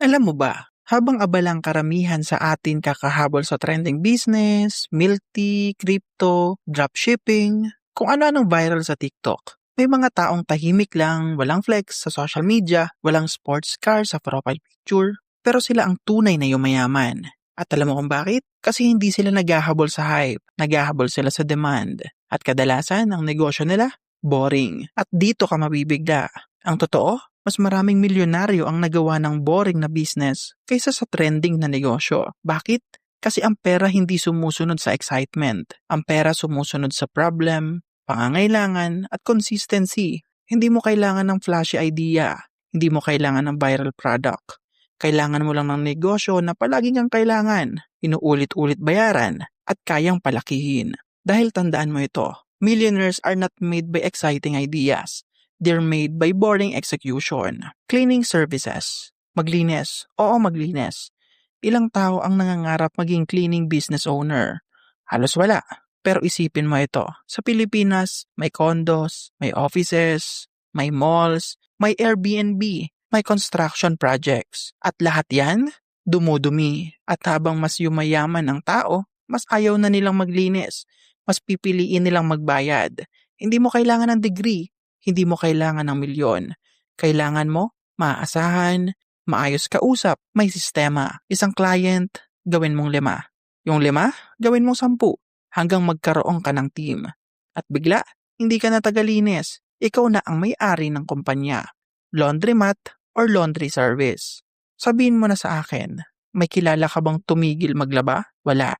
Alam mo ba, habang abalang karamihan sa atin kakahabol sa trending business, milk tea, crypto, dropshipping, kung ano-anong viral sa TikTok, may mga taong tahimik lang, walang flex sa social media, walang sports car sa profile picture, pero sila ang tunay na yumayaman. At alam mo kung bakit? Kasi hindi sila naghahabol sa hype, naghahabol sila sa demand. At kadalasan, ang negosyo nila, boring. At dito ka mabibigla. Ang totoo, mas maraming milyonaryo ang nagawa ng boring na business kaysa sa trending na negosyo. Bakit? Kasi ang pera hindi sumusunod sa excitement. Ang pera sumusunod sa problem, pangangailangan, at consistency. Hindi mo kailangan ng flashy idea. Hindi mo kailangan ng viral product. Kailangan mo lang ng negosyo na palagi kang kailangan, inuulit-ulit bayaran, at kayang palakihin. Dahil tandaan mo ito, millionaires are not made by exciting ideas. They're made by boring execution. Cleaning services. Maglinis. Oo, maglinis. Ilang tao ang nangangarap maging cleaning business owner? Halos wala. Pero isipin mo ito. Sa Pilipinas, may condos, may offices, may malls, may Airbnb, may construction projects. At lahat yan, dumudumi. At habang mas yumayaman ang tao, mas ayaw na nilang maglinis. Mas pipiliin nilang magbayad. Hindi mo kailangan ng degree. Hindi mo kailangan ng milyon. Kailangan mo, maaasahan, maayos kausap, may sistema. Isang client, gawin mong 5. Yung 5, gawin mong 10. Hanggang magkaroon ka ng team. At bigla, hindi ka na tagalinis. Ikaw na ang may-ari ng kumpanya. Laundromat or laundry service. Sabihin mo na sa akin, may kilala ka bang tumigil maglaba? Wala.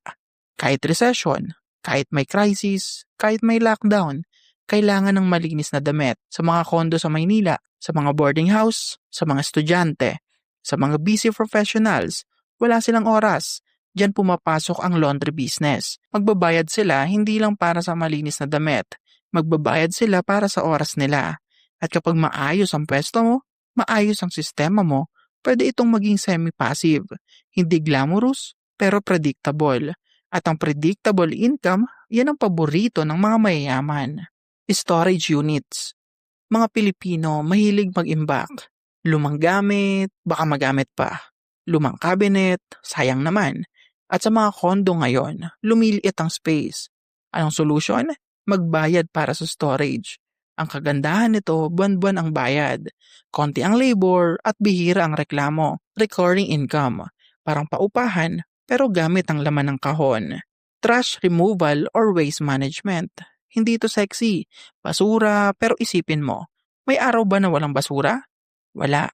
Kahit recession, kahit may crisis, kahit may lockdown, kailangan ng malinis na damit sa mga kondo sa Maynila, sa mga boarding house, sa mga estudyante, sa mga busy professionals. Wala silang oras. Diyan pumapasok ang laundry business. Magbabayad sila hindi lang para sa malinis na damit. Magbabayad sila para sa oras nila. At kapag maayos ang pwesto mo, maayos ang sistema mo, pwede itong maging semi-passive. Hindi glamorous, pero predictable. At ang predictable income, yan ang paborito ng mga mayayaman. Storage units. Mga Pilipino mahilig mag-imbak. Lumang gamit, baka magamit pa. Lumang cabinet, sayang naman. At sa mga kondo ngayon, lumiliit ang space. Anong solusyon? Magbayad para sa storage. Ang kagandahan nito, buwan-buwan ang bayad. Konti ang labor at bihira ang reklamo. Recurring income. Parang paupahan, pero gamit ang laman ng kahon. Trash removal or waste management. Hindi ito sexy. Basura, pero isipin mo, may araw ba na walang basura? Wala.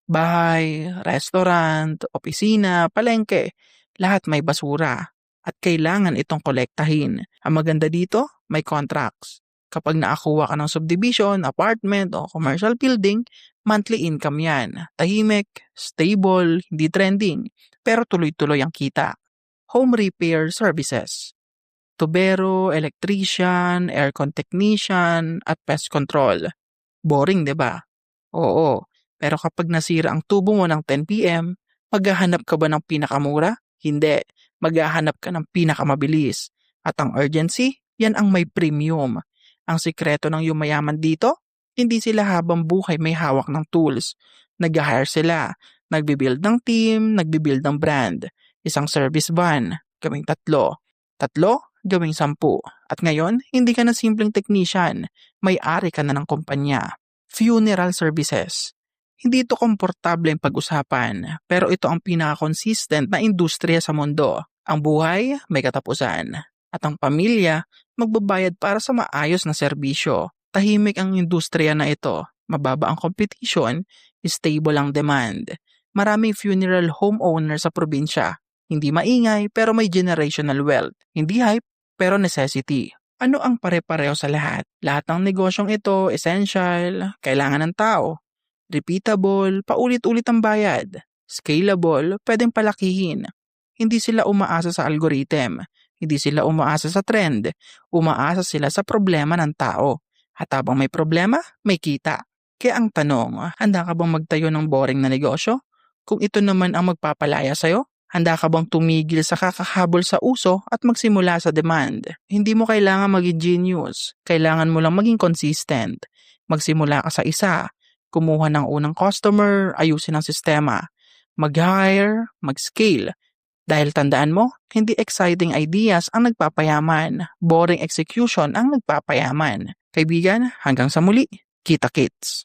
Bahay, restaurant, opisina, palengke, lahat may basura. At kailangan itong kolektahin. Ang maganda dito, may contracts. Kapag nakakuha ka ng subdivision, apartment o commercial building, monthly income yan. Tahimik, stable, hindi trending, pero tuloy-tuloy ang kita. Home repair services. Tubero, electrician, aircon technician, at pest control. Boring, 'di ba? Oo. Pero kapag nasira ang tubo mo ng 10 PM, maghahanap ka ba ng pinakamura? Hindi. Maghahanap ka ng pinakamabilis. At ang urgency, yan ang may premium. Ang sikreto ng yumayaman dito, hindi sila habang buhay may hawak ng tools. Nag-hire sila, nagbibuild ng team, nagbibuild ng brand. Isang service van, gawing 3. 3, gawing 10. At ngayon, hindi ka na simpleng technician, may-ari ka na ng kumpanya. Funeral services. Hindi ito komportable ang pag-usapan, pero ito ang pinaka-consistent na industriya sa mundo. Ang buhay may katapusan, at ang pamilya magbabayad para sa maayos na serbisyo. Tahimik ang industriya na ito, mababa ang competition, stable ang demand. Maraming funeral homeowner sa probinsya. Hindi maingay pero may generational wealth. Hindi hype pero necessity. Ano ang pare-pareho sa lahat? Lahat ng negosyong ito, essential, kailangan ng tao. Repeatable, paulit-ulit ang bayad. Scalable, pwedeng palakihin. Hindi sila umaasa sa algorithm. Hindi sila umaasa sa trend. Umaasa sila sa problema ng tao. At habang may problema, may kita. Kaya ang tanong, handa ka bang magtayo ng boring na negosyo? Kung ito naman ang magpapalaya sa'yo, handa ka bang tumigil sa kakahabol sa uso at magsimula sa demand? Hindi mo kailangan maging genius. Kailangan mo lang maging consistent. Magsimula ka sa isa. Kumuha ng unang customer, ayusin ang sistema. mag-hire, mag-scale. Dahil tandaan mo, hindi exciting ideas ang nagpapayaman, boring execution ang nagpapayaman. Kaibigan, hanggang sa muli, kita kits!